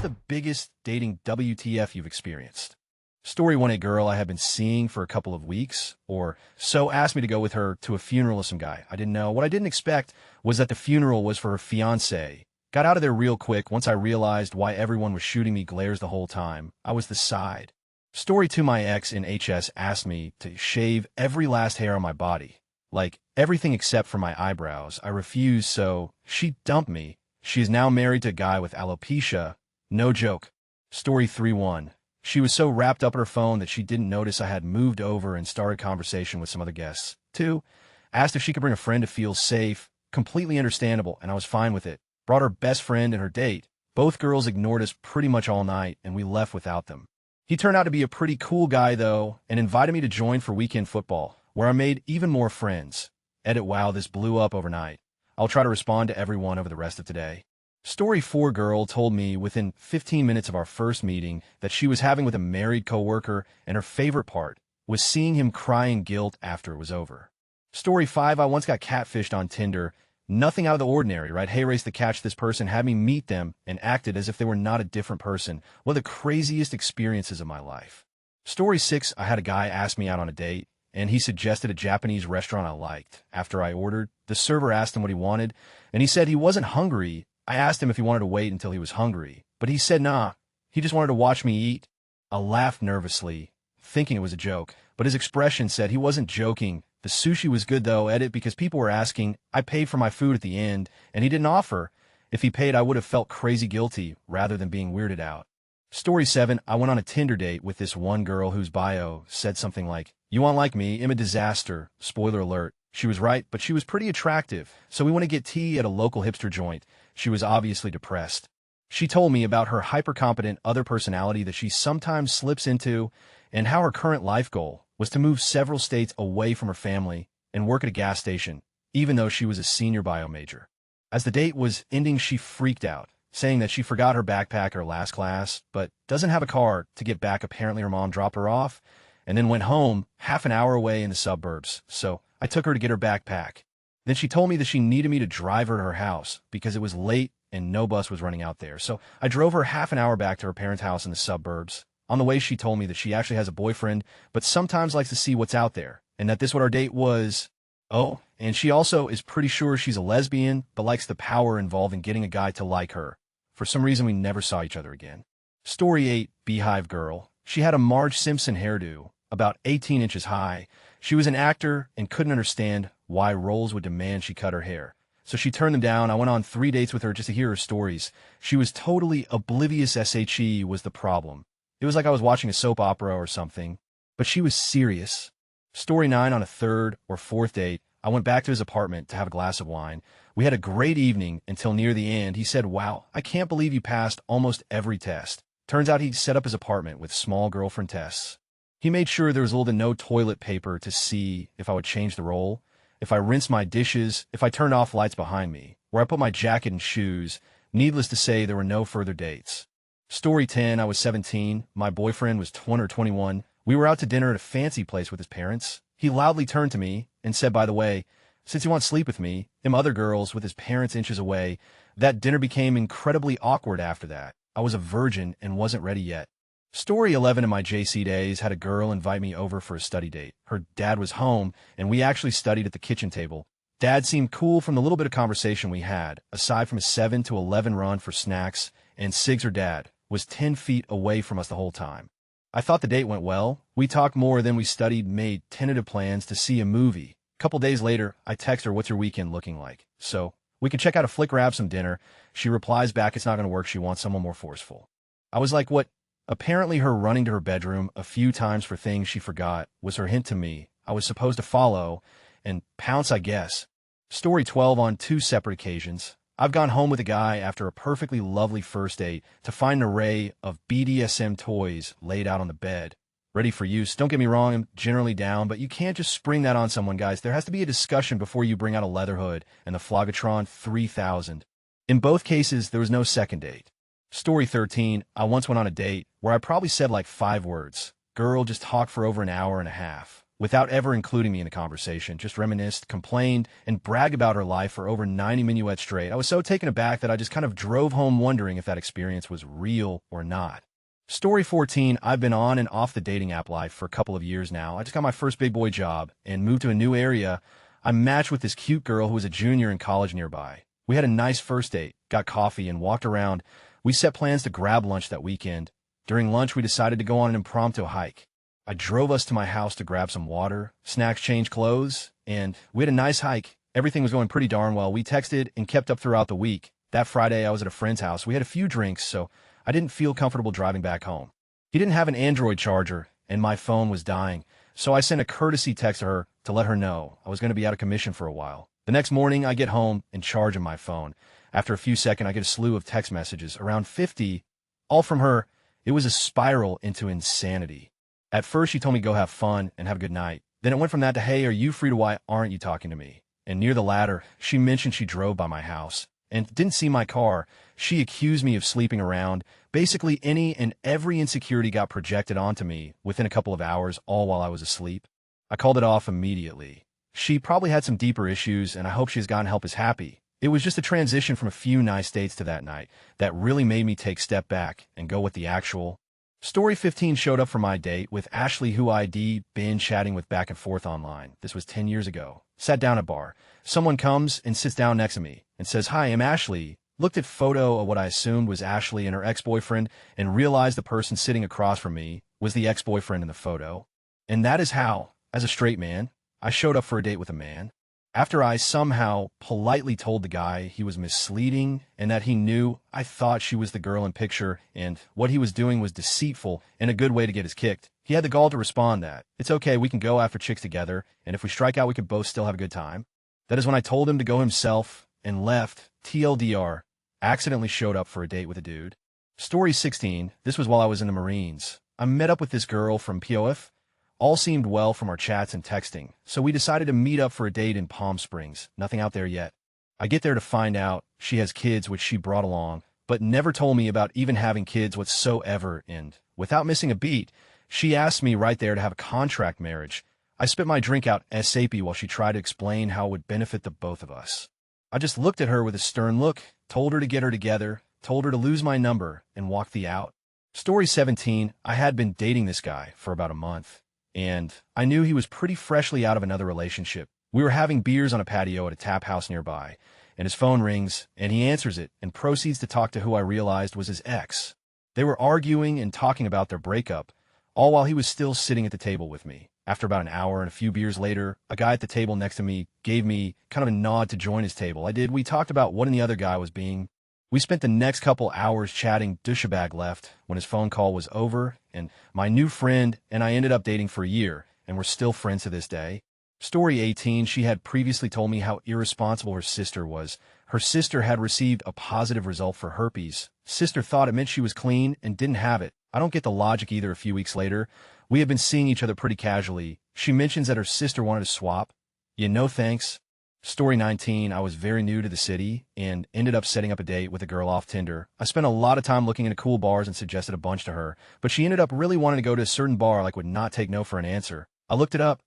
the biggest dating WTF you've experienced? Story 1: A girl I had been seeing for a couple of weeks or so asked me to go with her to a funeral of some guy I didn't know. What I didn't expect was that the funeral was for her fiancé. Got out of there real quick once I realized why everyone was shooting me glares the whole time. I was the side. Story 2: My ex in HS asked me to shave every last hair on my body. Like, everything except for my eyebrows. I refused, so she dumped me. She is now married to a guy with alopecia. No joke. Story 3:1. She was so wrapped up in her phone that she didn't notice I had moved over and started conversation with some other guests. 2. Asked if she could bring a friend to feel safe. Completely understandable, and I was fine with it. Brought her best friend and her date. Both girls ignored us pretty much all night, and we left without them. He turned out to be a pretty cool guy, though, and invited me to join for weekend football, where I made even more friends. Edit: wow, this blew up overnight. I'll try to respond to everyone over the rest of today. Story 4: Girl told me within 15 minutes of our first meeting that she was having with a married coworker, and her favorite part was seeing him cry in guilt after it was over. Story 5: I once got catfished on Tinder. Nothing out of the ordinary, right? Hey, race the catch. This person had me meet them and acted as if they were not a different person. One of the craziest experiences of my life. Story 6: I had a guy ask me out on a date, and he suggested a Japanese restaurant I liked. After I ordered, the server asked him what he wanted, and he said he wasn't hungry. I asked him if he wanted to wait until he was hungry, but he said nah, he just wanted to watch me eat. I laughed nervously, thinking it was a joke, but his expression said he wasn't joking. The sushi was good though, edit, because people were asking. I paid for my food at the end, and he didn't offer. If he paid, I would have felt crazy guilty rather than being weirded out. Story 7: I went on a Tinder date with this one girl whose bio said something like, "You want like me, I'm a disaster." Spoiler alert. She was right, but she was pretty attractive, so we went to get tea at a local hipster joint. She was obviously depressed. She told me about her hyper-competent other personality that she sometimes slips into, and how her current life goal was to move several states away from her family and work at a gas station, even though she was a senior bio major. As the date was ending, she freaked out, saying that she forgot her backpack at her last class, but doesn't have a car to get back. Apparently her mom dropped her off, and then went home half an hour away in the suburbs, so I took her to get her backpack. Then she told me that she needed me to drive her to her house because it was late and no bus was running out there. So I drove her half an hour back to her parents' house in the suburbs. On the way, she told me that she actually has a boyfriend, but sometimes likes to see what's out there, and that this what our date was. Oh, and she also is pretty sure she's a lesbian, but likes the power involved in getting a guy to like her. For some reason, we never saw each other again. Story 8: Beehive Girl. She had a Marge Simpson hairdo, about 18 inches high. She was an actor and couldn't understand why roles would demand she cut her hair. So she turned them down. I went on 3 dates with her just to hear her stories. She was totally oblivious. SHE was the problem. It was like I was watching a soap opera or something, but she was serious. Story 9: On a 3rd or 4th date, I went back to his apartment to have a glass of wine. We had a great evening until near the end. He said, "Wow, I can't believe you passed almost every test." Turns out he'd set up his apartment with small girlfriend tests. He made sure there was little to no toilet paper to see if I would change the roll, if I rinsed my dishes, if I turned off lights behind me, where I put my jacket and shoes. Needless to say, there were no further dates. Story 10: I was 17. My boyfriend was 20 or 21. We were out to dinner at a fancy place with his parents. He loudly turned to me and said, "By the way, since you want to sleep with me, them other girls with his parents inches away." That dinner became incredibly awkward after that. I was a virgin and wasn't ready yet. Story 11: In my JC days, had a girl invite me over for a study date. Her dad was home, and we actually studied at the kitchen table. Dad seemed cool from the little bit of conversation we had, aside from a 7 to 11 run for snacks, and Sigs, her dad, was 10 feet away from us the whole time. I thought the date went well. We talked more than we studied, made tentative plans to see a movie. A couple days later, I text her, "What's your weekend looking like? So we can check out a flick or have some dinner." She replies back, "It's not going to work. She wants someone more forceful." I was like, what? Apparently her running to her bedroom a few times for things she forgot was her hint to me. I was supposed to follow and pounce, I guess. Story 12: On 2 separate occasions, I've gone home with a guy after a perfectly lovely first date to find an array of BDSM toys laid out on the bed, ready for use. Don't get me wrong, I'm generally down, but you can't just spring that on someone, guys. There has to be a discussion before you bring out a leather hood and the Flogatron 3000. In both cases, there was no second date. Story 13: I once went on a date where I probably said like 5 words. Girl just talked for over an hour and a half. without ever including me in the conversation, just reminisced, complained, and bragged about her life for over 90 minuets straight. I was so taken aback that I just kind of drove home wondering if that experience was real or not. Story 14, I've been on and off the dating app life for a couple of years now. I just got my first big boy job and moved to a new area. I matched with this cute girl who was a junior in college nearby. We had a nice first date, got coffee, and walked around. We set plans to grab lunch that weekend. During lunch, we decided to go on an impromptu hike. I drove us to my house to grab some water, snacks, change clothes, and we had a nice hike. Everything was going pretty darn well. We texted and kept up throughout the week. That Friday, I was at a friend's house. We had a few drinks, so I didn't feel comfortable driving back home. He didn't have an Android charger, and my phone was dying, so I sent a courtesy text to her to let her know I was going to be out of commission for a while. The next morning, I get home and charge my phone. After a few seconds, I get a slew of text messages, around 50, all from her. It was a spiral into insanity. At first, she told me go have fun and have a good night. Then it went from that to, hey, are you free to why aren't you talking to me? And near the latter, she mentioned she drove by my house and didn't see my car. She accused me of sleeping around. Basically, any and every insecurity got projected onto me within a couple of hours, all while I was asleep. I called it off immediately. She probably had some deeper issues, and I hope she's gotten help is happy. It was just a transition from a few nice dates to that night that really made me take a step back and go with the actual. Story 15 showed up for my date with Ashley, who I'd been chatting with back and forth online. This was 10 years ago. Sat down at a bar. Someone comes and sits down next to me and says, "Hi, I'm Ashley." Looked at photo of what I assumed was Ashley and her ex-boyfriend and realized the person sitting across from me was the ex-boyfriend in the photo. And that is how, as a straight man, I showed up for a date with a man. After I somehow politely told the guy he was misleading and that he knew I thought she was the girl in picture and what he was doing was deceitful and a good way to get us kicked, he had the gall to respond that, "It's okay, we can go after chicks together, and if we strike out, we can both still have a good time." That is when I told him to go himself and left. TLDR, accidentally showed up for a date with a dude. Story 16, this was while I was in the Marines. I met up with this girl from POF. All seemed well from our chats and texting, so we decided to meet up for a date in Palm Springs. Nothing out there yet. I get there to find out she has kids which she brought along, but never told me about even having kids whatsoever, and without missing a beat, she asked me right there to have a contract marriage. I spit my drink out ASAP while she tried to explain how it would benefit the both of us. I just looked at her with a stern look, told her to get her together, told her to lose my number, and walked the out. Story 17, I had been dating this guy for about a month. And I knew he was pretty freshly out of another relationship. We were having beers on a patio at a tap house nearby, and his phone rings, and he answers it and proceeds to talk to who I realized was his ex. They were arguing and talking about their breakup, all while he was still sitting at the table with me. After about an hour and a few beers later, a guy at the table next to me gave me kind of a nod to join his table. I did. We talked about what the other guy was being. We spent the next couple hours chatting. Douchebag left when his phone call was over, and my new friend and I ended up dating for a year, and we're still friends to this day. Story 18, she had previously told me how irresponsible her sister was. Her sister had received a positive result for herpes. Sister thought it meant she was clean and didn't have it. I don't get the logic either. A few weeks later, we have been seeing each other pretty casually. She mentions that her sister wanted to swap. Yeah, no thanks. Story 19, I was very new to the city and ended up setting up a date with a girl off Tinder. I spent a lot of time looking into cool bars and suggested a bunch to her, but she ended up really wanting to go to a certain bar, like would not take no for an answer. I looked it up.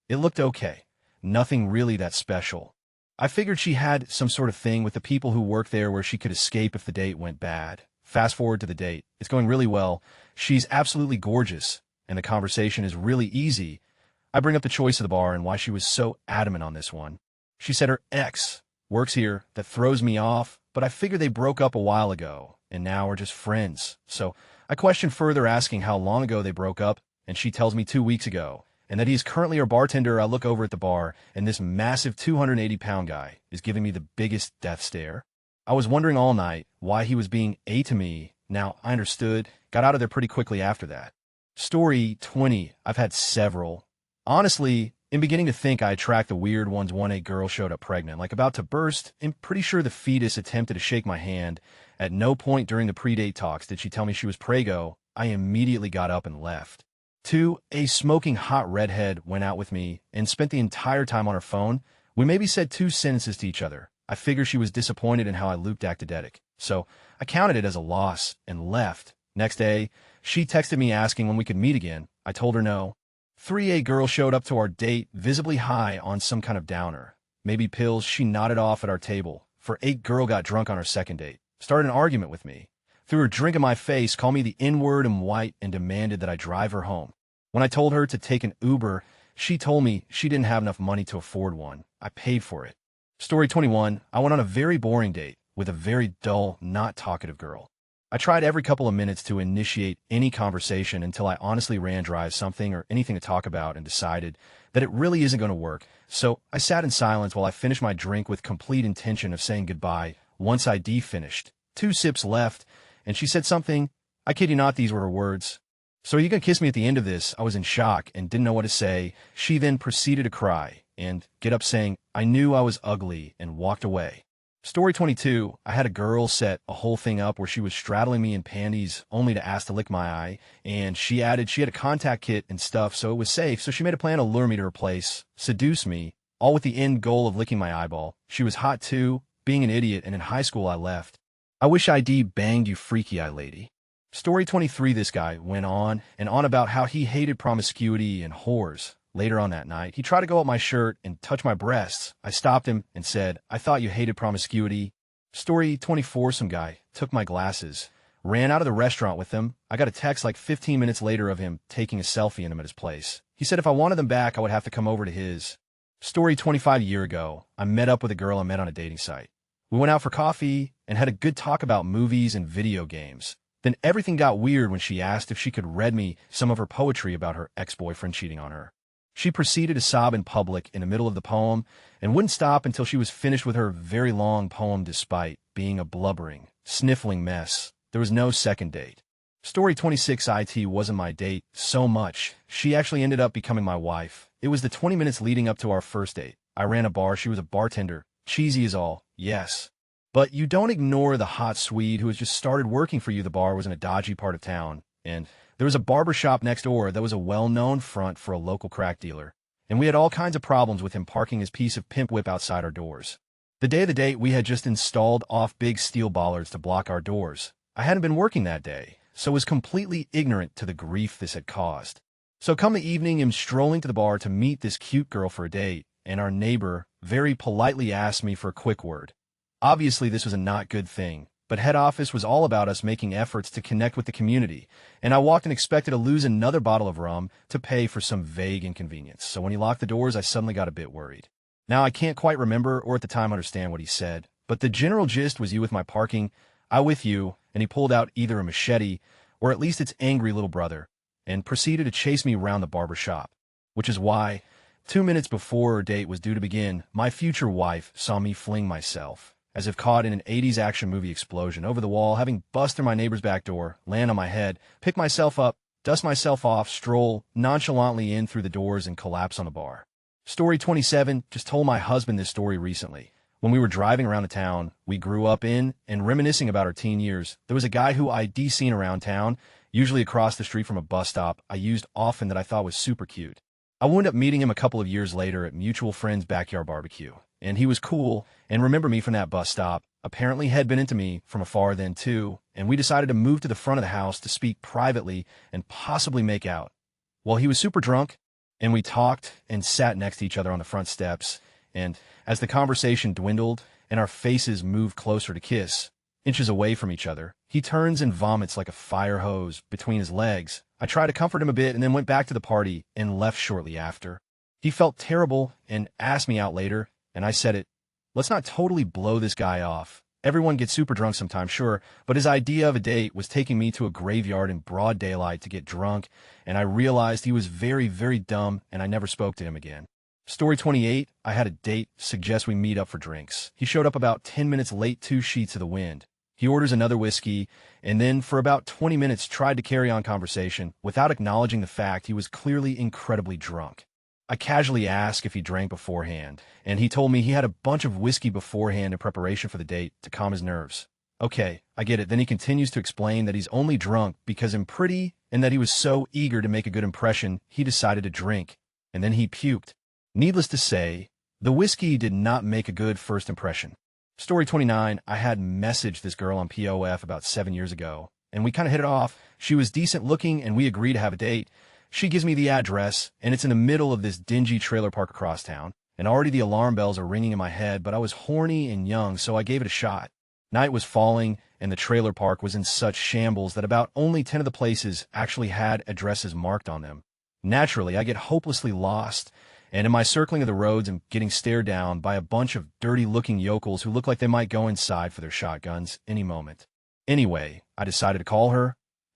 It looked okay. Nothing really that special. I figured she had some sort of thing with the people who work there where she could escape if the date went bad. Fast forward to the date. It's going really well. She's absolutely gorgeous, and the conversation is really easy. I bring up the choice of the bar and why she was so adamant on this one. She said her ex works here. That throws me off, but I figured they broke up a while ago, and now are just friends. So I questioned further, asking how long ago they broke up, and she tells me 2 weeks ago, and that he's currently her bartender. I look over at the bar, and this massive 280-pound guy is giving me the biggest death stare. I was wondering all night why he was being A to me. Now, I understood. Got out of there pretty quickly after that. Story 20, I've had several. Honestly, I'm beginning to think I attract the weird ones. A girl showed up pregnant, like about to burst. I'm pretty sure the fetus attempted to shake my hand. At no point during the pre-date talks did she tell me she was prego. I immediately got up and left. 2, a smoking hot redhead went out with me and spent the entire time on her phone. We maybe said 2 sentences to each other. I figured she was disappointed in how I looped actidetic, so I counted it as a loss and left. Next day, she texted me asking when we could meet again. I told her no. 3A girl showed up to our date visibly high on some kind of downer. Maybe pills. She nodded off at our table. 4A girl got drunk on her second date. Started an argument with me. Threw her drink in my face, called me the N-word and white, and demanded that I drive her home. When I told her to take an Uber, she told me she didn't have enough money to afford one. I paid for it. Story 21. I went on a very boring date with a very dull, not talkative girl. I tried every couple of minutes to initiate any conversation until I honestly ran dry of something or anything to talk about and decided that it really isn't going to work. So I sat in silence while I finished my drink with complete intention of saying goodbye. Once I finished, 2 sips left, and she said something. I kid you not, these were her words. "So are you going to kiss me at the end of this?" I was in shock and didn't know what to say. She then proceeded to cry and get up saying, "I knew I was ugly," and walked away. Story 22. I had a girl set a whole thing up where she was straddling me in panties only to ask to lick my eye, and she added she had a contact kit and stuff, so it was safe, so she made a plan to lure me to her place, seduce me, all with the end goal of licking my eyeball. She was hot too, being an idiot, and in high school I left. "I wish I'd banged you, freaky eye lady." Story 23. This guy went on and on about how he hated promiscuity and whores. Later on that night, he tried to go up my shirt and touch my breasts. I stopped him and said, "I thought you hated promiscuity." Story 24. Some guy took my glasses, ran out of the restaurant with them. I got a text like 15 minutes later of him taking a selfie in them at his place. He said if I wanted them back, I would have to come over to his. Story 25. A year ago, I met up with a girl I met on a dating site. We went out for coffee and had a good talk about movies and video games. Then everything got weird when she asked if she could read me some of her poetry about her ex-boyfriend cheating on her. She proceeded to sob in public in the middle of the poem and wouldn't stop until she was finished with her very long poem despite being a blubbering, sniffling mess. There was no second date. Story 26. It wasn't my date so much. She actually ended up becoming my wife. It was the 20 minutes leading up to our first date. I ran a bar. She was a bartender. Cheesy as all. Yes. But you don't ignore the hot Swede who has just started working for you. The bar was in a dodgy part of town, and there was a barber shop next door that was a well-known front for a local crack dealer, and we had all kinds of problems with him parking his piece of pimp whip outside our doors. The day of the date, we had just installed off big steel bollards to block our doors. I hadn't been working that day, so was completely ignorant to the grief this had caused. So come the evening, I'm strolling to the bar to meet this cute girl for a date, and our neighbor very politely asked me for a quick word. Obviously, this was a not good thing, but head office was all about us making efforts to connect with the community, and I walked and expected to lose another bottle of rum to pay for some vague inconvenience. So when he locked the doors, I suddenly got a bit worried. Now, I can't quite remember or at the time understand what he said, but the general gist was, "You with my parking, I with you," and he pulled out either a machete or at least its angry little brother and proceeded to chase me around the barber shop, which is why 2 minutes before our date was due to begin, my future wife saw me fling myself, as if caught in an 80s action movie explosion, over the wall, having bust through my neighbor's back door, land on my head, pick myself up, dust myself off, stroll nonchalantly in through the doors, and collapse on the bar. Story 27. Just told my husband this story recently. When we were driving around the town we grew up in and reminiscing about our teen years, there was a guy who I'd seen around town, usually across the street from a bus stop I used often, that I thought was super cute. I wound up meeting him a couple of years later at mutual friend's backyard barbecue, and he was cool and remembered me from that bus stop. Apparently had been into me from afar then too, and we decided to move to the front of the house to speak privately and possibly make out. Well, he was super drunk, and we talked and sat next to each other on the front steps, and as the conversation dwindled and our faces moved closer to kiss, inches away from each other, he turns and vomits like a fire hose between his legs. I tried to comfort him a bit and then went back to the party and left shortly after. He felt terrible and asked me out later, and I said it. Let's not totally blow this guy off. Everyone gets super drunk sometimes, sure, but his idea of a date was taking me to a graveyard in broad daylight to get drunk, and I realized he was very, very dumb, and I never spoke to him again. Story 28. I had a date suggest we meet up for drinks. He showed up about 10 minutes late, 2 sheets of the wind. He orders another whiskey, and then for about 20 minutes tried to carry on conversation without acknowledging the fact he was clearly incredibly drunk. I casually asked if he drank beforehand, and he told me he had a bunch of whiskey beforehand in preparation for the date to calm his nerves. Okay, I get it. Then he continues to explain that he's only drunk because I'm pretty and that he was so eager to make a good impression he decided to drink, and then he puked. Needless to say, the whiskey did not make a good first impression. Story 29. I had messaged this girl on POF about 7 years ago, and we kind of hit it off. She was decent looking, and we agreed to have a date. She gives me the address, and it's in the middle of this dingy trailer park across town, and already the alarm bells are ringing in my head, but I was horny and young, so I gave it a shot. Night was falling, and the trailer park was in such shambles that about only 10 of the places actually had addresses marked on them. Naturally, I get hopelessly lost, and in my circling of the roads, I'm getting stared down by a bunch of dirty-looking yokels who look like they might go inside for their shotguns any moment. Anyway, I decided to call her,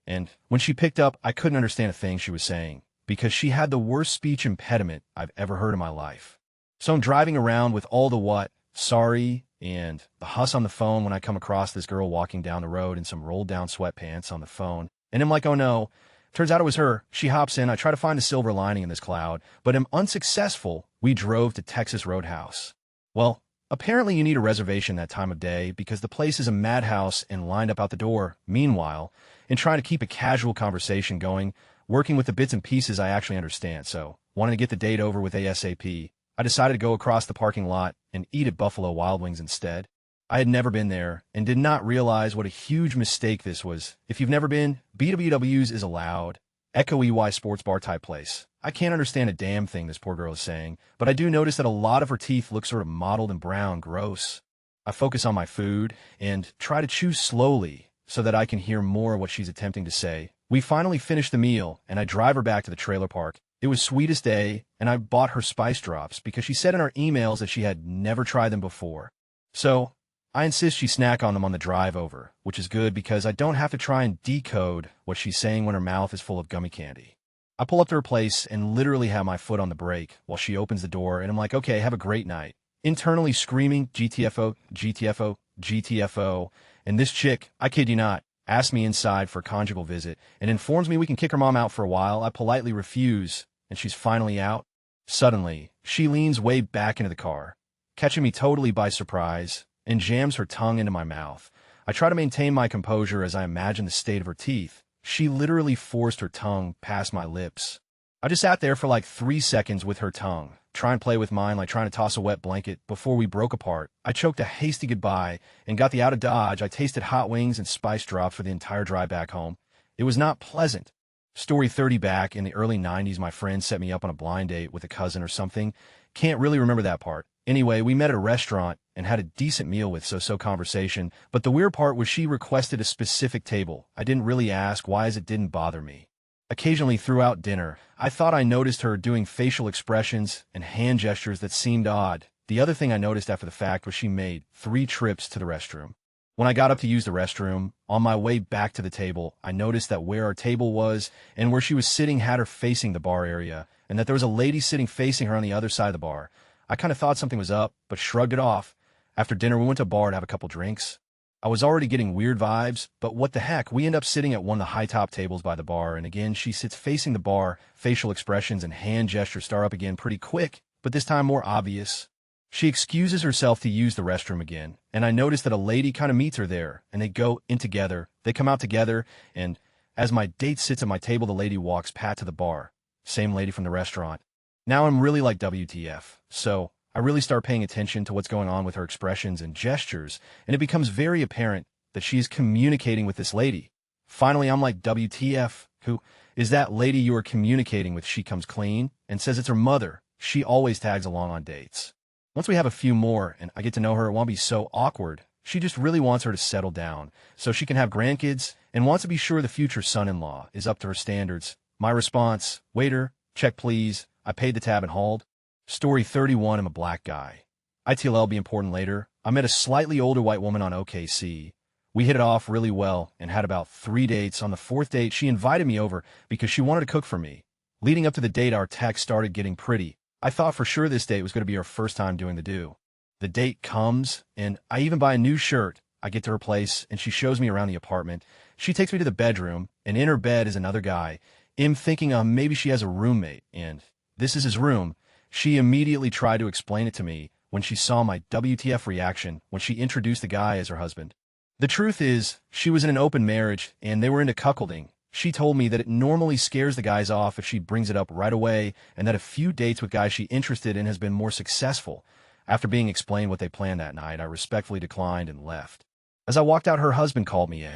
and when she picked up, I couldn't understand a thing she was saying, because she had the worst speech impediment I've ever heard in my life. So I'm driving around with all the what, sorry, and the huss on the phone when I come across this girl walking down the road in some rolled-down sweatpants on the phone, and I'm like, oh no. Turns out it was her. She hops in. I try to find a silver lining in this cloud, but am unsuccessful. We drove to Texas Roadhouse. Well, apparently you need a reservation that time of day because the place is a madhouse and lined up out the door. Meanwhile, in trying to keep a casual conversation going, working with the bits and pieces I actually understand, so wanting to get the date over with ASAP, I decided to go across the parking lot and eat at Buffalo Wild Wings instead. I had never been there and did not realize what a huge mistake this was. If you've never been, BWW's is a loud, echo-EY sports bar type place. I can't understand a damn thing this poor girl is saying, but I do notice that a lot of her teeth look sort of mottled and brown, gross. I focus on my food and try to chew slowly so that I can hear more of what she's attempting to say. We finally finish the meal, and I drive her back to the trailer park. It was sweet as day, and I bought her spice drops because she said in our emails that she had never tried them before. So I insist she snack on them on the drive over, which is good because I don't have to try and decode what she's saying when her mouth is full of gummy candy. I pull up to her place and literally have my foot on the brake while she opens the door, and I'm like, okay, have a great night. Internally screaming, GTFO, GTFO, GTFO, and this chick, I kid you not, asks me inside for a conjugal visit and informs me we can kick her mom out for a while. I politely refuse, and she's finally out. Suddenly, she leans way back into the car, catching me totally by surprise, and jams her tongue into my mouth. I try to maintain my composure as I imagine the state of her teeth. She literally forced her tongue past my lips. I just sat there for like 3 seconds with her tongue, trying to play with mine like trying to toss a wet blanket before we broke apart. I choked a hasty goodbye and got the out of Dodge. I tasted hot wings and spice drops for the entire drive back home. It was not pleasant. Story 30 back in the early 90s, my friend set me up on a blind date with a cousin or something. Can't really remember that part. Anyway, we met at a restaurant and had a decent meal with so-so conversation, but the weird part was she requested a specific table. I didn't really ask why, as it didn't bother me. Occasionally throughout dinner, I thought I noticed her doing facial expressions and hand gestures that seemed odd. The other thing I noticed after the fact was she made 3 trips to the restroom. When I got up to use the restroom, on my way back to the table, I noticed that where our table was and where she was sitting had her facing the bar area, and that there was a lady sitting facing her on the other side of the bar. I kind of thought something was up, but shrugged it off. After dinner, we went to a bar to have a couple drinks. I was already getting weird vibes, but what the heck, we end up sitting at one of the high-top tables by the bar, and again, she sits facing the bar. Facial expressions and hand gestures start up again pretty quick, but this time more obvious. She excuses herself to use the restroom again, and I notice that a lady kind of meets her there, and they go in together. They come out together, and as my date sits at my table, the lady walks pat to the bar. Same lady from the restaurant. Now I'm really like WTF, so I really start paying attention to what's going on with her expressions and gestures, and it becomes very apparent that she's communicating with this lady. Finally, I'm like, WTF, who is that lady you are communicating with? She comes clean and says it's her mother. She always tags along on dates. Once we have a few more and I get to know her, it won't be so awkward. She just really wants her to settle down so she can have grandkids and wants to be sure the future son-in-law is up to her standards. My response, waiter, check please. I paid the tab and hauled. Story 31, I'm a black guy. ITLL be important later. I met a slightly older white woman on OKC. We hit it off really well and had about 3 dates. On the 4th date, she invited me over because she wanted to cook for me. Leading up to the date, our text started getting pretty. I thought for sure this date was going to be our first time doing the do. The date comes, and I even buy a new shirt. I get to her place, and she shows me around the apartment. She takes me to the bedroom, and in her bed is another guy. I'm thinking maybe she has a roommate, and this is his room. She immediately tried to explain it to me when she saw my WTF reaction when she introduced the guy as her husband. The truth is, she was in an open marriage, and they were into cuckolding. She told me that it normally scares the guys off if she brings it up right away, and that a few dates with guys she's interested in has been more successful. After being explained what they planned that night, I respectfully declined and left. As I walked out, her husband called me.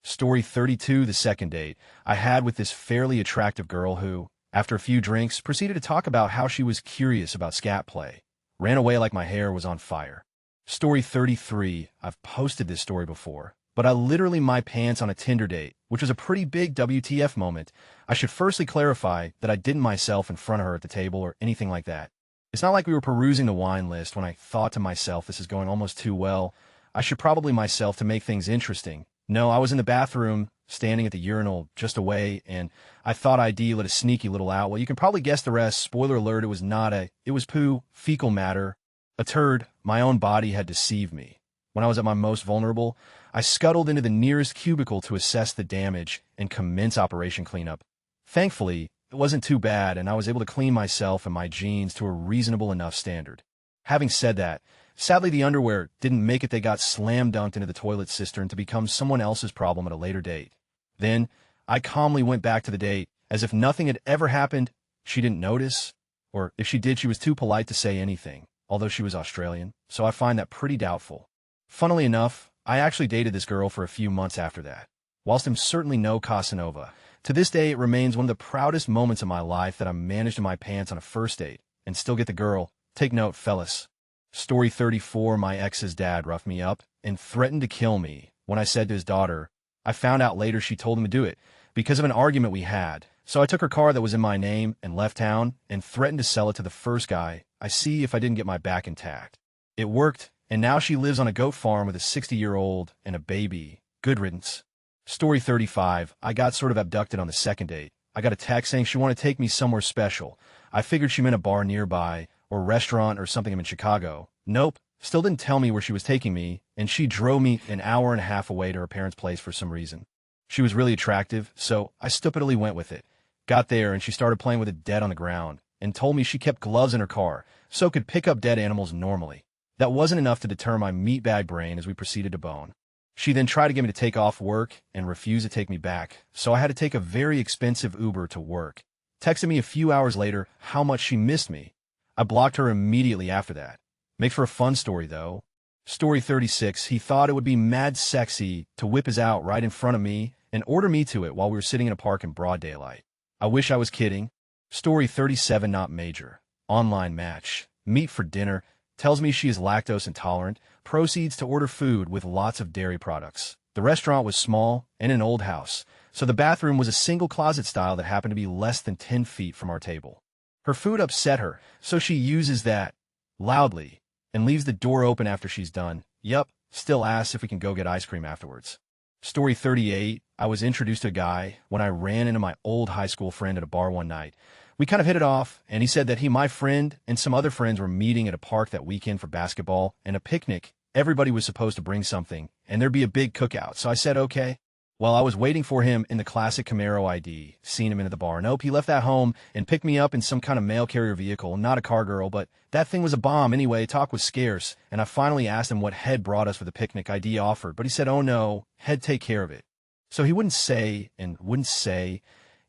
Story 32, the second date I had with this fairly attractive girl who, After a few drinks, proceeded to talk about how she was curious about scat play. Ran away like my hair was on fire. Story 33. I've posted this story before, but I literally my pants on a Tinder date, which was a pretty big WTF moment. I should firstly clarify that I didn't myself in front of her at the table or anything like that. It's not like we were perusing the wine list when I thought to myself, this is going almost too well. I should probably myself to make things interesting. No, I was in the bathroom, standing at the urinal just away, and I thought ID let a sneaky little out. Well, you can probably guess the rest. Spoiler alert, it was poo, fecal matter, a turd. My own body had deceived me. When I was at my most vulnerable, I scuttled into the nearest cubicle to assess the damage and commence operation cleanup. Thankfully, it wasn't too bad, and I was able to clean myself and my jeans to a reasonable enough standard. Having said that, sadly the underwear didn't make it. They got slam dunked into the toilet cistern to become someone else's problem at a later date. Then, I calmly went back to the date, as if nothing had ever happened. She didn't notice, or if she did, she was too polite to say anything, although she was Australian, so I find that pretty doubtful. Funnily enough, I actually dated this girl for a few months after that. Whilst I'm certainly no Casanova, to this day it remains one of the proudest moments of my life that I managed in my pants on a first date, and still get the girl. Take note, fellas. Story 34. My ex's dad roughed me up and threatened to kill me when I said to his daughter. I found out later she told him to do it because of an argument we had. So I took her car that was in my name and left town and threatened to sell it to the first guy I see if I didn't get my back intact. It worked, and now she lives on a goat farm with a 60-year-old and a baby. Good riddance. Story 35. I got sort of abducted on the second date. I got a text saying she wanted to take me somewhere special. I figured she meant a bar nearby, or restaurant or something in Chicago. Nope, still didn't tell me where she was taking me, and she drove me an hour and a half away to her parents' place for some reason. She was really attractive, so I stupidly went with it. Got there, and she started playing with it dead on the ground, and told me she kept gloves in her car, so could pick up dead animals normally. That wasn't enough to deter my meatbag brain as we proceeded to bone. She then tried to get me to take off work and refused to take me back, so I had to take a very expensive Uber to work. Texted me a few hours later how much she missed me. I blocked her immediately after that. Makes for a fun story, though. Story 36. He thought it would be mad sexy to whip his out right in front of me and order me to it while we were sitting in a park in broad daylight. I wish I was kidding. Story 37. Not major. Online match. Meet for dinner. Tells me she is lactose intolerant. Proceeds to order food with lots of dairy products. The restaurant was small and an old house, so the bathroom was a single closet style that happened to be less than 10 feet from our table. Her food upset her, so she uses that loudly and leaves the door open after she's done. Yup, still asks if we can go get ice cream afterwards. Story 38. I was introduced to a guy when I ran into my old high school friend at a bar one night. We kind of hit it off, and he said that my friend, and some other friends were meeting at a park that weekend for basketball and a picnic. Everybody was supposed to bring something, and there'd be a big cookout, so I said okay. While I was waiting for him in the classic Camaro ID, seen him in at the bar. Nope, he left that home and picked me up in some kind of mail carrier vehicle, not a car girl, but that thing was a bomb anyway. Talk was scarce, and I finally asked him what Head brought us for the picnic ID offered, but he said, oh no, Head take care of it. So he wouldn't say,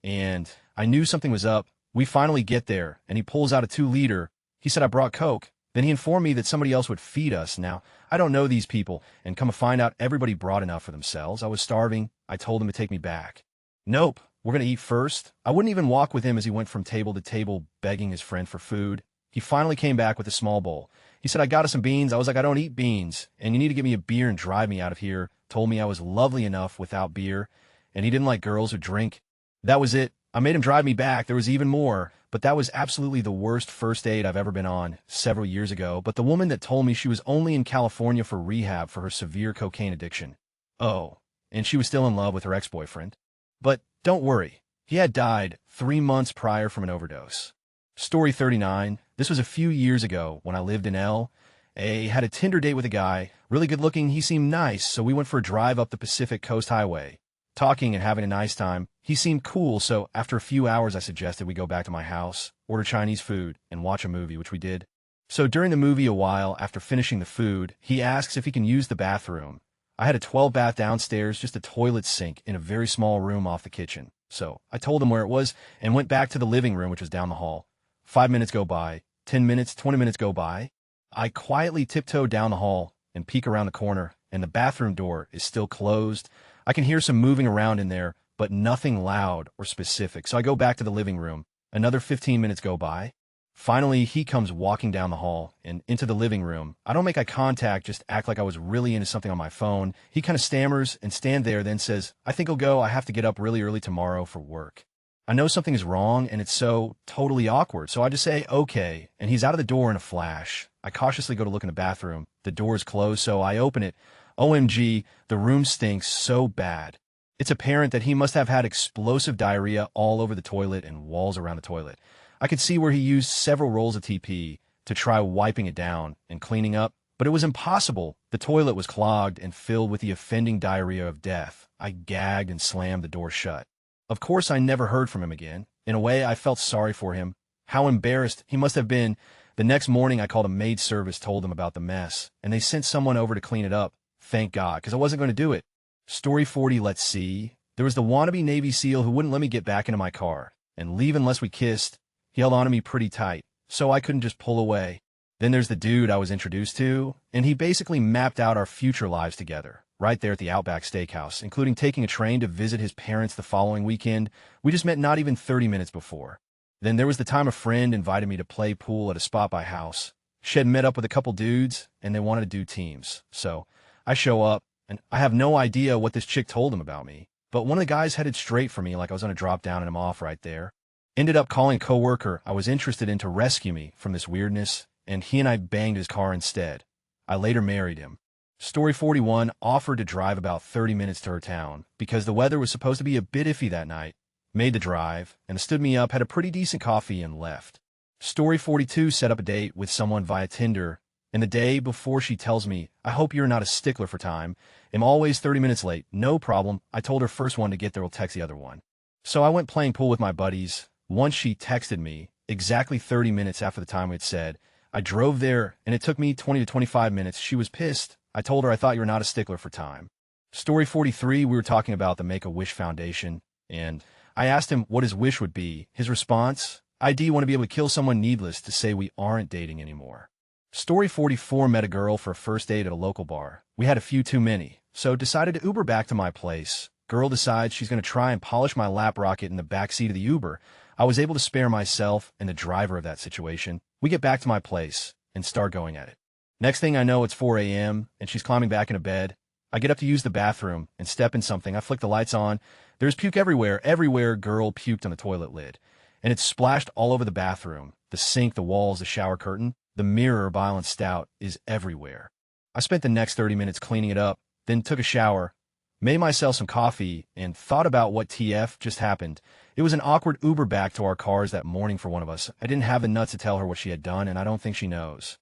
and I knew something was up. We finally get there, and he pulls out a 2-liter. He said I brought Coke. Then he informed me that somebody else would feed us. Now, I don't know these people, and come to find out everybody brought enough for themselves. I was starving. I told him to take me back. Nope, we're going to eat first. I wouldn't even walk with him as he went from table to table begging his friend for food. He finally came back with a small bowl. He said, I got us some beans. I was like, I don't eat beans, and you need to get me a beer and drive me out of here. Told me I was lovely enough without beer, and he didn't like girls who drink. That was it. I made him drive me back. There was even more, but that was absolutely the worst first date I've ever been on several years ago. But the woman that told me she was only in California for rehab for her severe cocaine addiction. Oh, and she was still in love with her ex-boyfriend. But don't worry, he had died 3 months prior from an overdose. Story 39. This was a few years ago when I lived in L.A. Had a Tinder date with a guy, really good looking. He seemed nice, so we went for a drive up the Pacific Coast Highway. Talking and having a nice time. He seemed cool, so after a few hours I suggested we go back to my house, order Chinese food, and watch a movie, which we did. So during the movie, a while after finishing the food, he asks if he can use the bathroom. I had a 12-bath downstairs, just a toilet sink in a very small room off the kitchen. So I told him where it was and went back to the living room, which was down the hall. 5 minutes go by, 10 minutes, 20 minutes go by. I quietly tiptoe down the hall and peek around the corner, and the bathroom door is still closed. I can hear some moving around in there, but nothing loud or specific. So I go back to the living room, Another 15 minutes go by. Finally, he comes walking down the hall and into the living room. I don't make eye contact, just act like I was really into something on my phone. He kind of stammers and stand there, then says, I think I'll go. I have to get up really early tomorrow for work. I know something is wrong, and it's so totally awkward, so I just say, okay, and he's out of the door in a flash. I cautiously go to look in the bathroom. The door is closed, so I open it. OMG, the room stinks so bad. It's apparent that he must have had explosive diarrhea all over the toilet and walls around the toilet. I could see where he used several rolls of TP to try wiping it down and cleaning up, but it was impossible. The toilet was clogged and filled with the offending diarrhea of death. I gagged and slammed the door shut. Of course, I never heard from him again. In a way, I felt sorry for him. How embarrassed he must have been. The next morning, I called a maid service, told them about the mess, and they sent someone over to clean it up. Thank God, because I wasn't going to do it. Story 40, let's see. There was the wannabe Navy SEAL who wouldn't let me get back into my car and leave unless we kissed. He held on to me pretty tight, so I couldn't just pull away. Then there's the dude I was introduced to, and he basically mapped out our future lives together, right there at the Outback Steakhouse, including taking a train to visit his parents the following weekend. We just met not even 30 minutes before. Then there was the time a friend invited me to play pool at a spot by house. She had met up with a couple dudes, and they wanted to do teams. So I show up, and I have no idea what this chick told him about me, but one of the guys headed straight for me like I was going to drop down and I'm off right there. Ended up calling a coworker I was interested in to rescue me from this weirdness, and he and I banged his car instead. I later married him. Story 41, offered to drive about 30 minutes to her town because the weather was supposed to be a bit iffy that night. Made the drive, and stood me up, had a pretty decent coffee, and left. Story 42, set up a date with someone via Tinder, and the day before she tells me, I hope you're not a stickler for time. I'm always 30 minutes late. No problem. I told her first one to get there will text the other one. So I went playing pool with my buddies. Once she texted me, exactly 30 minutes after the time we had said. I drove there, and it took me 20 to 25 minutes. She was pissed. I told her I thought you were not a stickler for time. Story 43, we were talking about the Make-A-Wish Foundation, and I asked him what his wish would be. His response, ID want to be able to kill someone needless to say we aren't dating anymore. Story 44, met a girl for a first date at a local bar. We had a few too many, so decided to Uber back to my place. Girl decides she's going to try and polish my lap rocket in the backseat of the Uber. I was able to spare myself and the driver of that situation. We get back to my place and start going at it. Next thing I know, it's 4 a.m., and she's climbing back into bed. I get up to use the bathroom and step in something. I flick the lights on. There's puke everywhere. Everywhere, girl puked on the toilet lid. And it's splashed all over the bathroom. The sink, the walls, the shower curtain. The mirror, Bile and Stout, is everywhere. I spent the next 30 minutes cleaning it up, then took a shower, made myself some coffee, and thought about what TF just happened. It was an awkward Uber back to our cars that morning for one of us. I didn't have the nuts to tell her what she had done, and I don't think she knows.